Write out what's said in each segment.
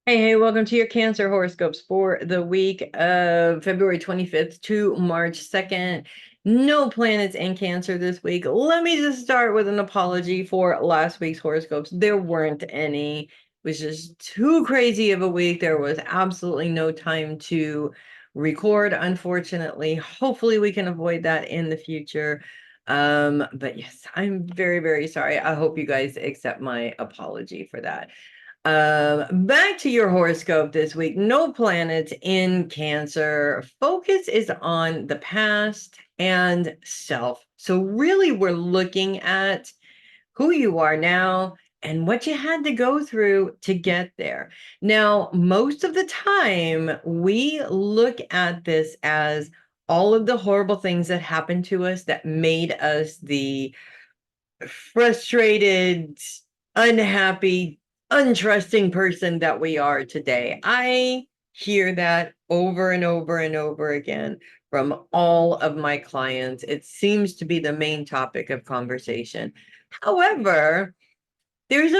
Hey, welcome to your Cancer horoscopes for the week of February 25th to March 2nd. No planets in Cancer this week. Let me just start with an apology for last week's horoscopes. There weren't any. It was just too crazy of a week. There was absolutely no time to record, unfortunately. Hopefully, we can avoid that in the future. But yes, I'm very, very sorry. I hope you guys accept my apology for that. Back to your horoscope this week. No planets in Cancer. Focus is on the past and self. So, really, we're looking at who you are now and what you had to go through to get there. Now, most of the time, we look at this as all of the horrible things that happened to us that made us the frustrated, unhappy, untrusting person that we are today. I hear that over and over and over again from all of my clients. It seems to be the main topic of conversation. However, there's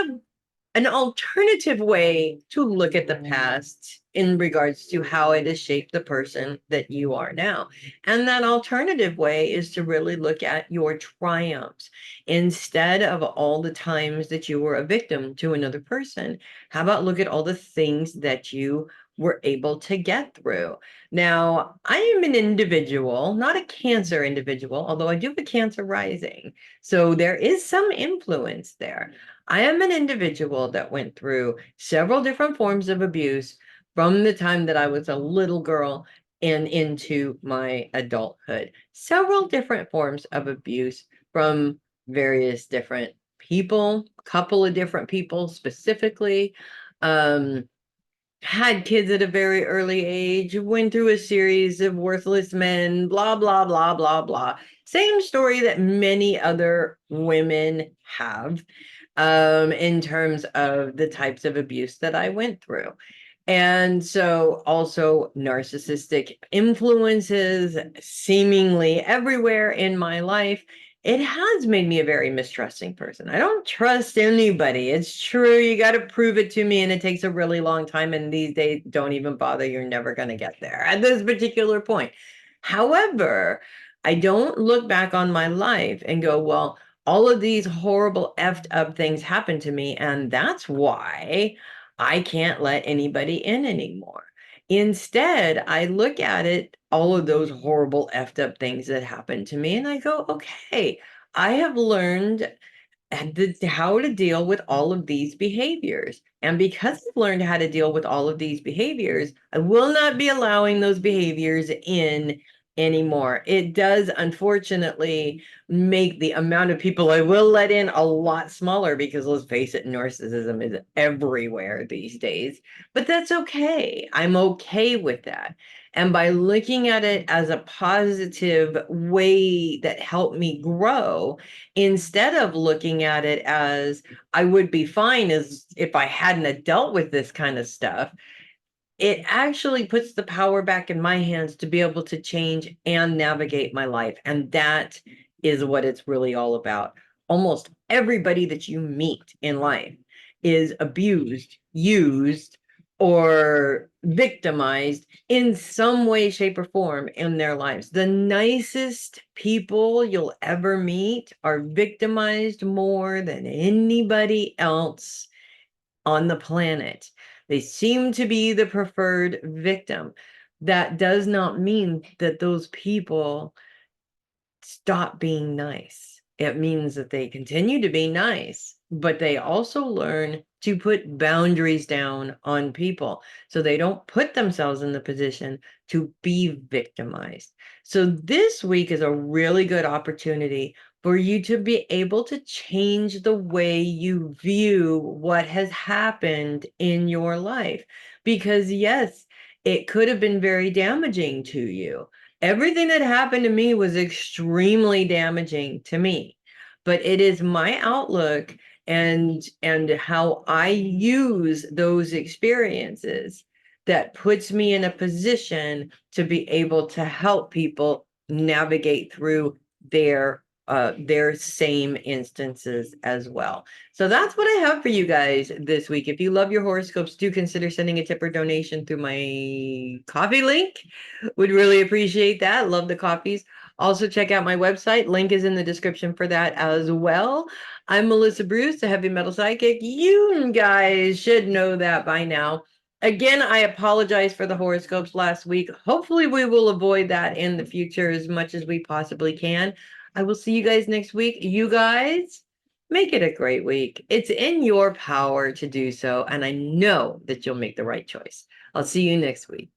an alternative way to look at the past in regards to how it has shaped the person that you are now. And that alternative way is to really look at your triumphs instead of all the times that you were a victim to another person. How about look at all the things that you were able to get through? Now, I am an individual, not a Cancer individual, although I do have a Cancer rising. So there is some influence there. I am an individual that went through several different forms of abuse from the time that I was a little girl and into my adulthood. Several different forms of abuse from various different people, a couple of different people specifically. Um, had kids at a very early age, went through a series of worthless men, blah, blah, blah, blah, blah. Same story that many other women have in terms of the types of abuse that I went through. And so also narcissistic influences seemingly everywhere in my life. It has made me a very mistrusting person. I don't trust anybody. It's true. You got to prove it to me, and it takes a really long time. And these days, don't even bother. You're never going to get there at this particular point. However, I don't look back on my life and go, well, all of these horrible effed up things happened to me, and that's why I can't let anybody in anymore. Instead, I look at it, all of those horrible effed up things that happened to me, and I go, okay, I have learned how to deal with all of these behaviors. And because I've learned how to deal with all of these behaviors, I will not be allowing those behaviors in anymore. It does, unfortunately, make the amount of people I will let in a lot smaller because let's face it, narcissism is everywhere these days. But that's okay. I'm okay with that. And by looking at it as a positive way that helped me grow, instead of looking at it as I would be fine as if I hadn't dealt with this kind of stuff, it actually puts the power back in my hands to be able to change and navigate my life. And that is what it's really all about. Almost everybody that you meet in life is abused, used, or victimized in some way, shape, or form in their lives. The nicest people you'll ever meet are victimized more than anybody else on the planet. They seem to be the preferred victim. That does not mean that those people stop being nice. It means that they continue to be nice, but they also learn to put boundaries down on people so they don't put themselves in the position to be victimized. So this week is a really good opportunity for you to be able to change the way you view what has happened in your life. Because yes, it could have been very damaging to you. Everything that happened to me was extremely damaging to me, but it is my outlook and how I use those experiences that puts me in a position to be able to help people navigate through their their same instances as well. So that's what I have for you guys this week. If you love your horoscopes, do consider sending a tip or donation through my coffee link. Would really appreciate that. Love the coffees. Also, check out my website. Link is in the description for that as well. I'm Melissa Bruce, the heavy metal psychic. You guys should know that by now. Again, I apologize for the horoscopes last week. Hopefully, we will avoid that in the future as much as we possibly can. I will see you guys next week. You guys, make it a great week. It's in your power to do so, and I know that you'll make the right choice. I'll see you next week.